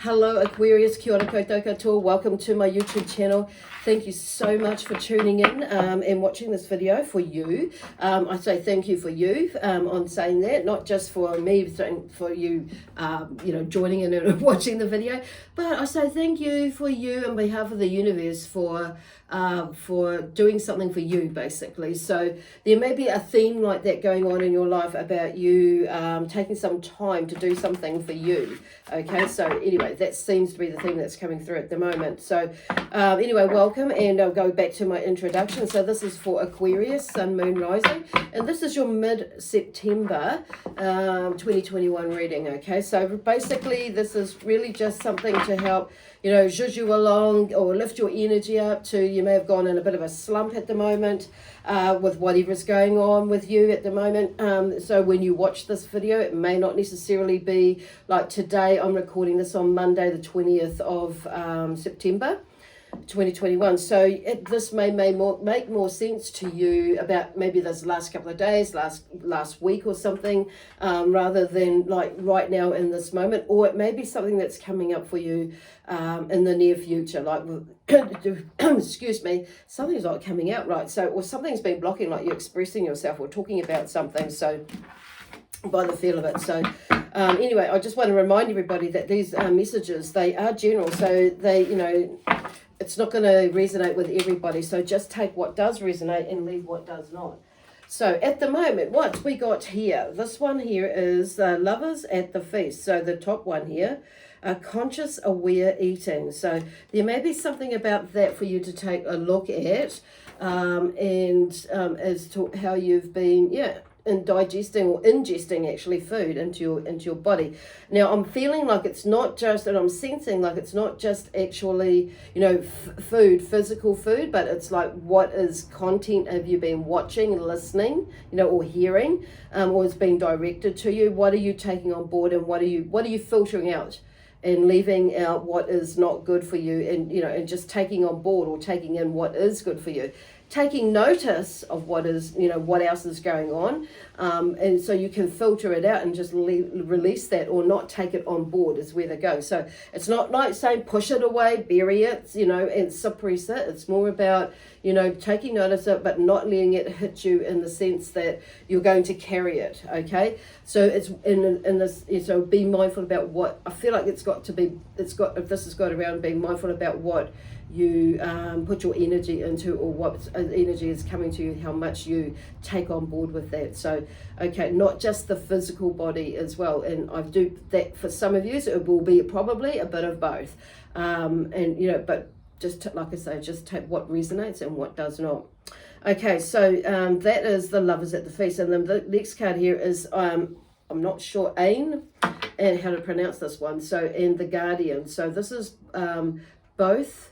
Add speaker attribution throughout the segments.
Speaker 1: Hello Aquarius, kia ora koutou katoa. Welcome to my YouTube channel. Thank you so much for tuning in and watching this video for you. I say thank you for you on saying that, not just for me, for you, joining in and watching the video, but I say thank you for you on behalf of the universe for doing something for you, basically. So there may be a theme like that going on in your life about you taking some time to do something for you. Okay, so anyway, that seems to be the theme that's coming through at the moment. So anyway, welcome, and I'll go back to my introduction. So this is for Aquarius, Sun, Moon, Rising, and this is your mid-September 2021 reading. Okay, so basically this is really just something to help, zhuzh you along or lift your energy up to, you may have gone in a bit of a slump at the moment with whatever's going on with you at the moment. So when you watch this video, it may not necessarily be like today. I'm recording this on Monday, the 20th of September. 2021. So this may make more sense to you about maybe this last couple of days, last week or something, rather than like right now in this moment, or it may be something that's coming up for you in the near future, like excuse me, something's not coming out right, so, or something's been blocking, like you're expressing yourself or talking about something, so by the feel of it. So anyway, I just want to remind everybody that these messages, they are general, so they, it's not going to resonate with everybody. So just take what does resonate and leave what does not. So at the moment, what we got here, this one here is Lovers at the Feast. So the top one here, conscious aware eating. So there may be something about that for you to take a look at, and as to how you've been, in digesting or ingesting actually food into your body. Now I'm feeling like it's not just, and I'm sensing like it's not just actually food, physical food, but it's like what is content have you been watching and listening, or hearing, or is being directed to you. What are you taking on board, and what are you filtering out and leaving out what is not good for you, and and just taking on board or taking in what is good for you, taking notice of what is, what else is going on, and so you can filter it out and just release that, or not take it on board is where they're going. So it's not like saying push it away, bury it, and suppress it. It's more about, taking notice of it, but not letting it hit you in the sense that you're going to carry it, okay? So it's in this, so be mindful about what, I feel like if this has got around being mindful about what you put your energy into, or what energy is coming to you, how much you take on board with that. So okay, not just the physical body as well, and I do that for some of you, so it will be probably a bit of both, and but just like I say, just take what resonates and what does not. Okay, so that is the Lovers at the Feast, and then the next card here is I'm not sure, Ain, and how to pronounce this one, so, and the Guardian. So this is both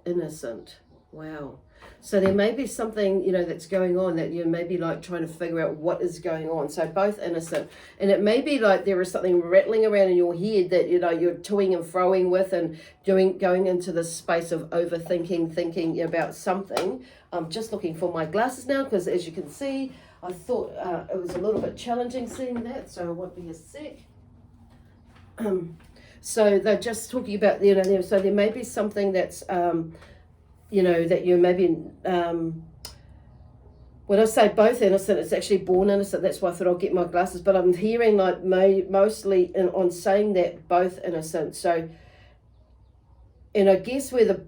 Speaker 1: innocent. Wow. So there may be something, that's going on that you may be like trying to figure out what is going on. So both innocent. And it may be like there is something rattling around in your head that, you're toing and froing with, and going into this space of overthinking, thinking about something. I'm just looking for my glasses now, because as you can see, I thought it was a little bit challenging seeing that. So I won't be a sec. So they're just talking about, so there may be something that's, that you maybe, when I say both innocent, it's actually born innocent. That's why I thought I'll get my glasses. But I'm hearing like mostly on saying that both innocent. So, and I guess where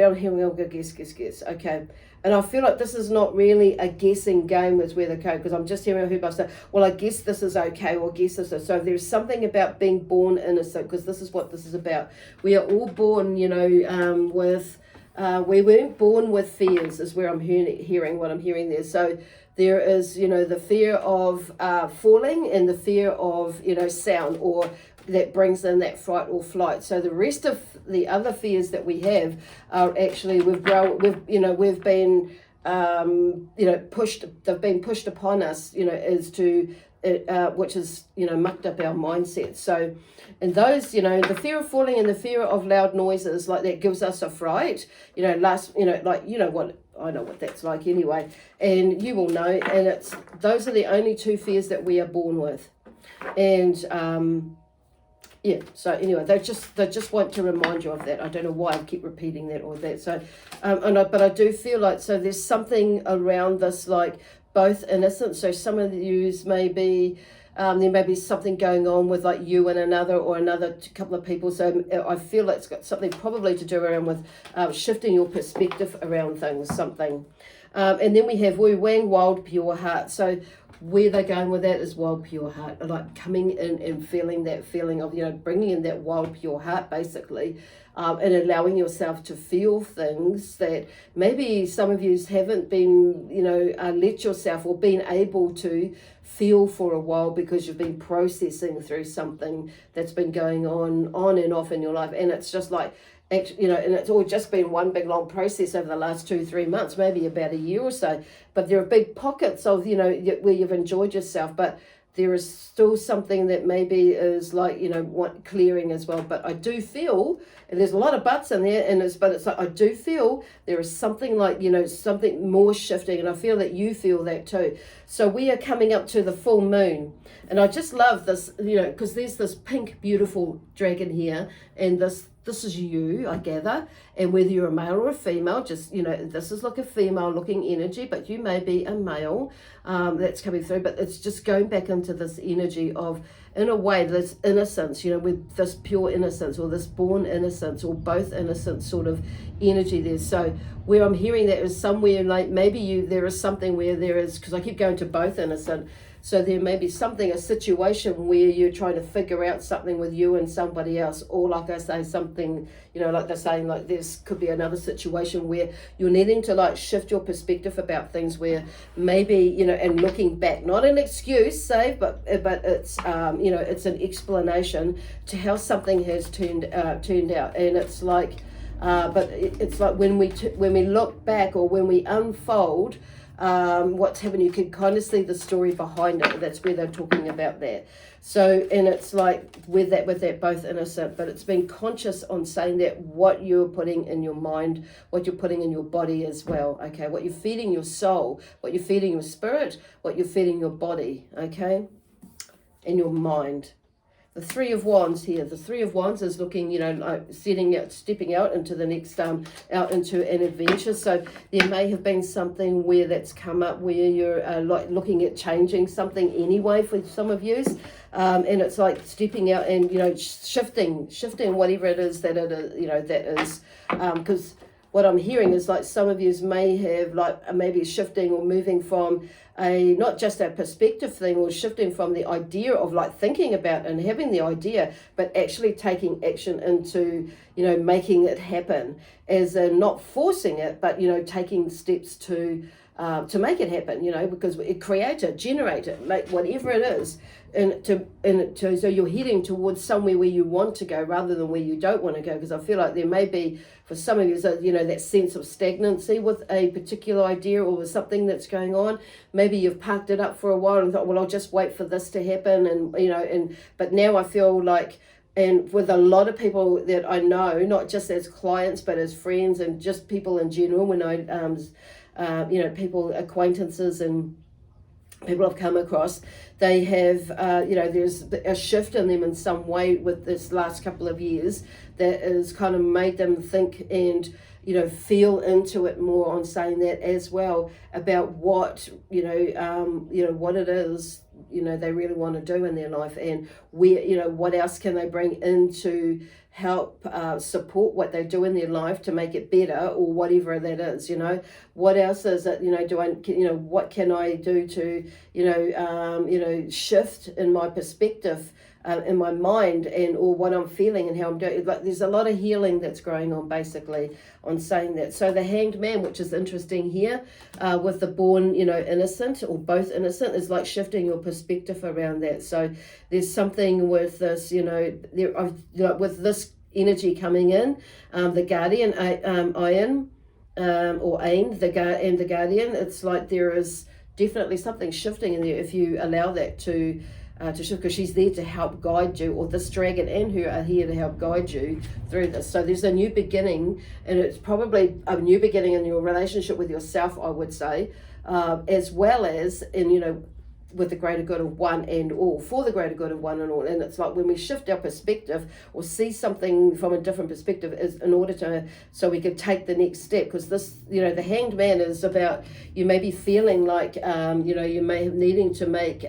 Speaker 1: I'm hearing, I'll go guess. Okay. And I feel like this is not really a guessing game with where the code, because I'm just hearing who say, well, I guess this is okay, or guess this is. So there's something about being born innocent, because this is what this is about. We are all born, with, we weren't born with fears, is where I'm hearing what I'm hearing there. So there is, the fear of falling, and the fear of, sound, or that brings in that fright or flight. So the rest of the other fears that we have are actually we've been pushed. They've been pushed upon us, as to which is mucked up our mindset. So, and those, the fear of falling and the fear of loud noises, like that gives us a fright. What I know what that's like anyway, and you will know. And those are the only two fears that we are born with, and Yeah, so anyway, they just want to remind you of that. I don't know why I keep repeating that or that. So, but I do feel like, so there's something around this, like both innocent. So some of yous may be, there may be something going on with like you and another or another couple of people. So I feel like it's got something probably to do around with shifting your perspective around things, something. And then we have Wu Wang, wild, pure heart. So where they're going with that is wild, pure heart, like coming in and feeling that feeling of, bringing in that wild, pure heart, basically, and allowing yourself to feel things that maybe some of you haven't been, let yourself or been able to feel for a while because you've been processing through something that's been going on and off in your life. And it's just like, and it's all just been one big long process over the last 2-3 months, maybe about a year or so. But there are big pockets of, where you've enjoyed yourself, but there is still something that maybe is like, clearing as well. But I do feel, and there's a lot of buts in there, but it's like, I do feel there is something like, something more shifting, and I feel that you feel that too. So we are coming up to the full moon, and I just love this, because there's this pink, beautiful dragon here, and this is you, I gather, and whether you're a male or a female, just, this is like a female looking energy, but you may be a male that's coming through, but it's just going back into this energy of, in a way, this innocence, with this pure innocence or this born innocence or both innocence sort of energy there. So where I'm hearing that is somewhere like maybe there is something where there is, because I keep going to both innocent, so there may be something, a situation where you're trying to figure out something with you and somebody else, or like I say, something, like they're saying, like this could be another situation where you're needing to like shift your perspective about things, where maybe, and looking back, not an excuse, say, but it's, it's an explanation to how something has turned out. And it's like, but it's like when we look back or when we unfold what's happened, you can kind of see the story behind it. That's where they're talking about that. So, and it's like with that both innocent, but it's being conscious on saying that what you're putting in your mind, what you're putting in your body as well, okay? What you're feeding your soul, what you're feeding your spirit, what you're feeding your body, okay? And your mind. The Three of Wands here. The Three of Wands is looking, like stepping out into the next, out into an adventure. So there may have been something where that's come up where you're like looking at changing something anyway for some of you. And it's like stepping out and, shifting whatever it is that it is, that is, because what I'm hearing is like some of you may have like maybe shifting or moving from not just a perspective thing, or shifting from the idea of like thinking about and having the idea, but actually taking action into, making it happen, as in not forcing it, but, taking steps to make it happen, because it create it, generate it, make whatever it is, so you're heading towards somewhere where you want to go rather than where you don't want to go. Because I feel like there may be, for some of you, that sense of stagnancy with a particular idea or with something that's going on. Maybe you've parked it up for a while and thought, well, I'll just wait for this to happen, but now I feel like, and with a lot of people that I know, not just as clients but as friends and just people in general, when I people, acquaintances and people I've come across, they have, there's a shift in them in some way with this last couple of years that has kind of made them think and, feel into it more, on saying that as well, about what, what it is, they really want to do in their life, and where, what else can they bring in to help support what they do in their life to make it better, or whatever that is, what else is it, what can I do to, shift in my perspective, in my mind, and or what I'm feeling and how I'm doing. Like there's a lot of healing that's going on, basically, on saying that. So the Hanged Man, which is interesting here, with the born, innocent or both innocent, is like shifting your perspective around that. So there's something with this, with this energy coming in, the Guardian, Iron, or Ain, the Guardian. It's like there is definitely something shifting in there if you allow that to shift, because she's there to help guide you, or this dragon and her are here to help guide you through this. So there's a new beginning, and it's probably a new beginning in your relationship with yourself, I would say, as well as in, with the greater good of one and all, for the greater good of one and all. And it's like when we shift our perspective or see something from a different perspective, is in order to, so we can take the next step. Because this, you know, the Hanged Man is about, you may be feeling like, you know, you may have needing to make,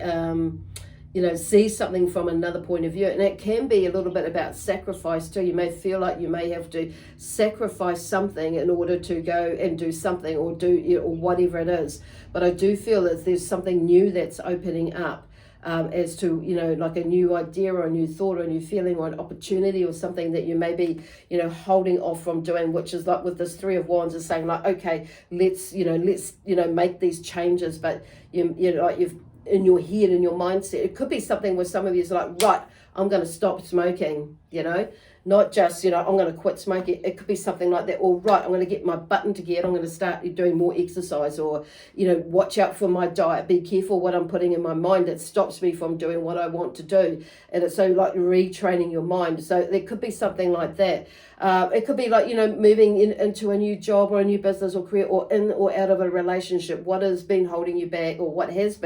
Speaker 1: you know, see something from another point of view. And it can be a little bit about sacrifice too. You may feel like you may have to sacrifice something in order to go and do something, or do, you know, or whatever it is. But I do feel that there's something new that's opening up, as to, you know, like a new idea or a new thought or a new feeling or an opportunity or something that you may be, you know, holding off from doing, which is like with this Three of Wands is saying like, okay, let's make these changes. But you know, like you've, in your head, in your mindset, it could be something where some of you is like, right, I'm going to stop smoking, you know, not just, you know, I'm going to quit smoking. It could be something like that. Or, right, I'm going to get my button together. I'm going to start doing more exercise, or, you know, watch out for my diet. Be careful what I'm putting in my mind. It stops me from doing what I want to do. And it's so like retraining your mind. So there could be something like that. It could be like, you know, moving into a new job or a new business or career, or in or out of a relationship. What has been holding you back, or what is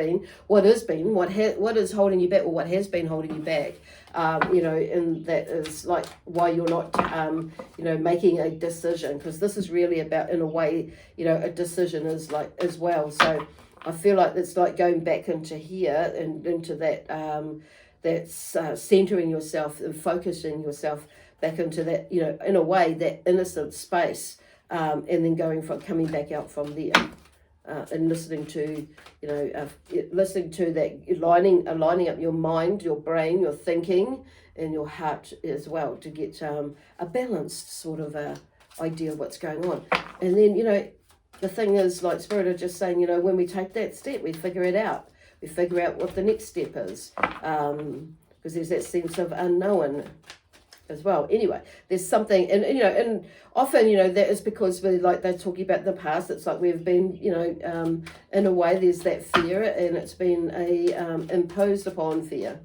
Speaker 1: holding you back, or what has been holding you back. You know, and that is like why you're not, you know, making a decision, because this is really about, in a way, you know, a decision is like as well. So I feel like it's like going back into here and into that, that's centering yourself and focusing yourself back into that, you know, in a way, that innocent space, and then coming back out from there. And listening to, you know, listening to that, aligning up your mind, your brain, your thinking, and your heart as well, to get a balanced sort of idea of what's going on. And then, you know, the thing is, like Spirit are just saying, you know, when we take that step, we figure it out. We figure out what the next step is, because there's that sense of unknown as well. Anyway, there's something, and you know, and often, you know, that is because they're talking about the past. It's like we've been, you know, in a way, there's that fear, and it's been a imposed upon fear.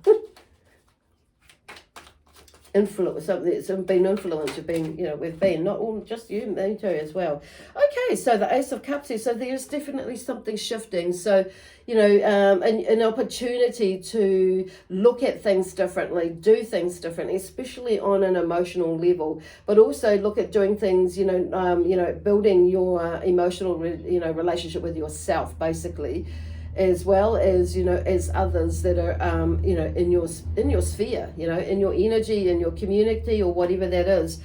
Speaker 1: Influence, something that's been influenced, you've been, you know, we've been, not all, just you, me too as well. Okay, so the Ace of Cups here, so there's definitely something shifting. So, you know, an opportunity to look at things differently, do things differently, especially on an emotional level, but also look at doing things, you know, building your emotional, you know, relationship with yourself, basically, as well as, you know, as others that are, you know, in your sphere, you know, in your energy, in your community, or whatever that is.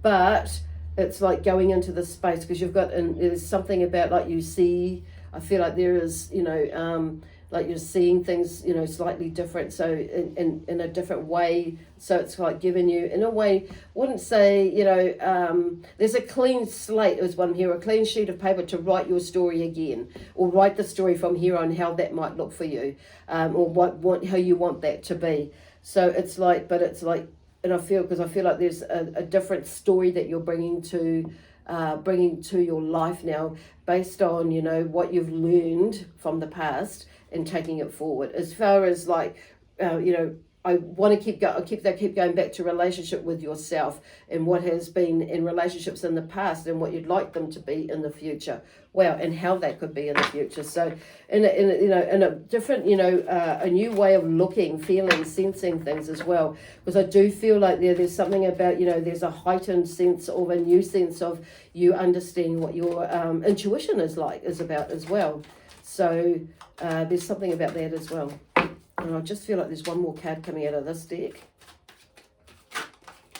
Speaker 1: But it's like going into the space, because you've got, and there's something about, like, you see, I feel like there is, you know, like you're seeing things, you know, slightly different, so in a different way. So it's like giving you, in a way, wouldn't say, you know, there's a clean slate, as one here, a clean sheet of paper to write your story again, or write the story from here on, how that might look for you, or how you want that to be. So it's like, but it's like, and I feel like there's a different story that you're bringing to your life now, based on, you know, what you've learned from the past, and taking it forward. As far as like, you know, I want to keep going back to relationship with yourself, and what has been in relationships in the past, and what you'd like them to be in the future. Wow, and how that could be in the future. So in a different, you know, a new way of looking, feeling, sensing things as well. Because I do feel like there's something about, you know, there's a heightened sense, or a new sense of you understanding what your intuition is about as well. So there's something about that as well. And I just feel like there's one more card coming out of this deck.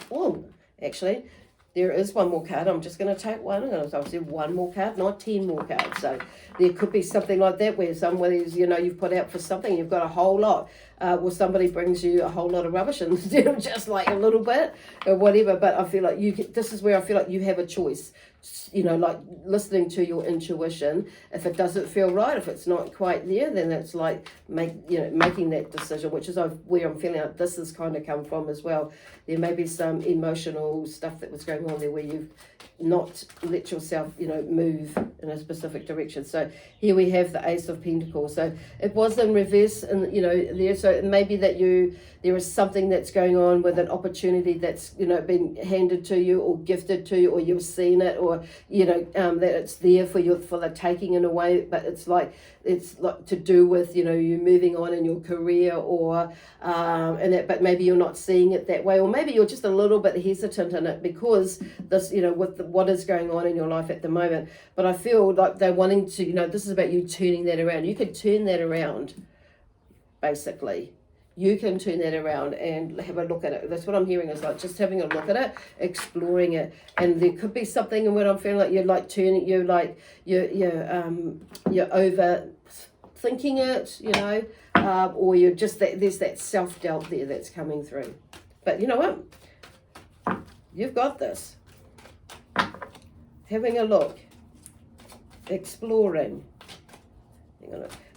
Speaker 1: Oh, actually, there is one more card. I'm just going to take one. I'm going to obviously one more card, not 10 more cards. So there could be something like that, where somebody's, you know, you've put out for something, you've got a whole lot. Well, somebody brings you a whole lot of rubbish instead of just like a little bit or whatever. But I feel like this is where I feel like you have a choice, you know, like listening to your intuition. If it doesn't feel right, if it's not quite there, then it's like making that decision, which is where I'm feeling like this has kind of come from as well. There may be some emotional stuff that was going on there, where you've not let yourself, you know, move in a specific direction. So here we have the Ace of Pentacles. So it was in reverse, and you know, there. So it may be that there is something that's going on with an opportunity that's, you know, been handed to you or gifted to you, or you've seen it, or, you know, that it's there for you, for the taking in a way, but it's like to do with, you know, you moving on in your career, or but maybe you're not seeing it that way, or maybe you're just a little bit hesitant in it because this, you know, with what is going on in your life at the moment. But I feel like they're wanting to, you know, this is about you turning that around. You could turn that around, basically. You can turn that around and have a look at it. That's what I'm hearing, is like just having a look at it, exploring it. And there could be something in what I'm feeling like you're like turning, you're over thinking it, you know, or you're just there's that self-doubt there that's coming through. But you know what? You've got this. Having a look, exploring.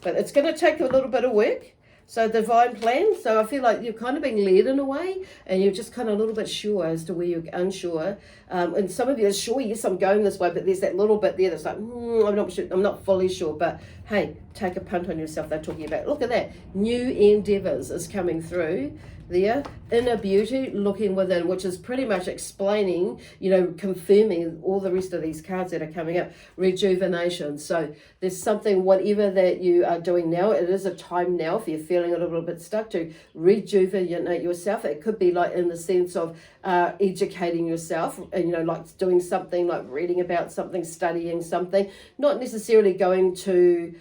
Speaker 1: But it's going to take a little bit of work. So divine plan, so I feel like you're kind of being led in a way, and you're just kind of a little bit sure as to where you're unsure. And some of you are sure, yes, I'm going this way, but there's that little bit there that's like, I'm not sure, I'm not fully sure. But hey, take a punt on yourself. They're talking about, look at that, new endeavors is coming through there. Inner beauty, looking within, which is pretty much explaining, you know, confirming all the rest of these cards that are coming up. Rejuvenation. So there's something, whatever that you are doing now, it is a time now, if you're feeling a little bit stuck, to rejuvenate yourself. It could be like in the sense of educating yourself, and, you know, like doing something like reading about something, studying something, not necessarily going to,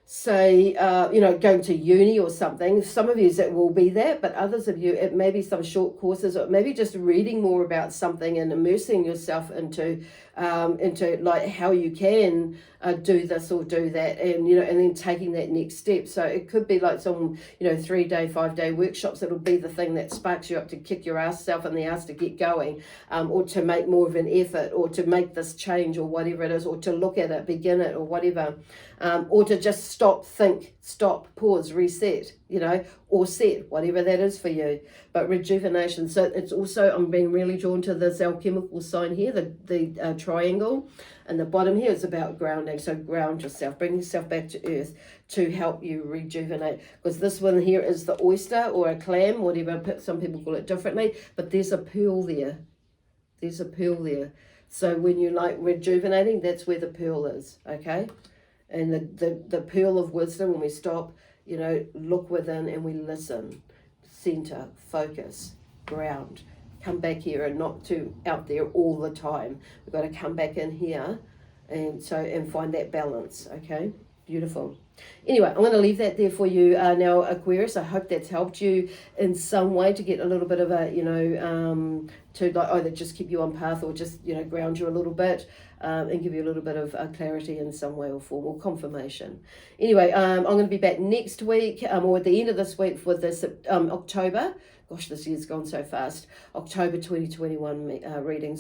Speaker 1: say, you know, going to uni or something. Some of you it will be that, but others of you it may be some short courses, or maybe just reading more about something and immersing yourself into like how you can do this or do that, and, you know, and then taking that next step. So it could be like some, you know, 3-day, 5-day workshops. It'll be the thing that sparks you up to kick your ass self in the ass to get going, or to make more of an effort, or to make this change, or whatever it is, or to look at it, begin it, or whatever, or to just stop, think, stop, pause, reset, you know, or set, whatever that is for you. But rejuvenation. So it's also, I'm being really drawn to this alchemical sign here, the triangle, and the bottom here is about grounding. So ground yourself, bring yourself back to earth to help you rejuvenate. Because this one here is the oyster or a clam, whatever, some people call it differently, but there's a pearl there. There's a pearl there. So when you like rejuvenating, that's where the pearl is, okay? And the pearl of wisdom, when we stop, you know, look within and we listen, center, focus, ground, come back here, and not to out there all the time. We've got to come back in here and find that balance, okay? Beautiful. Anyway, I'm going to leave that there for you now, Aquarius. I hope that's helped you in some way to get a little bit of a, you know, to like either just keep you on path, or just, you know, ground you a little bit, and give you a little bit of clarity in some way or form, or confirmation. Anyway, I'm going to be back next week, or at the end of this week, with this October. Gosh, this year's gone so fast. October 2021 readings.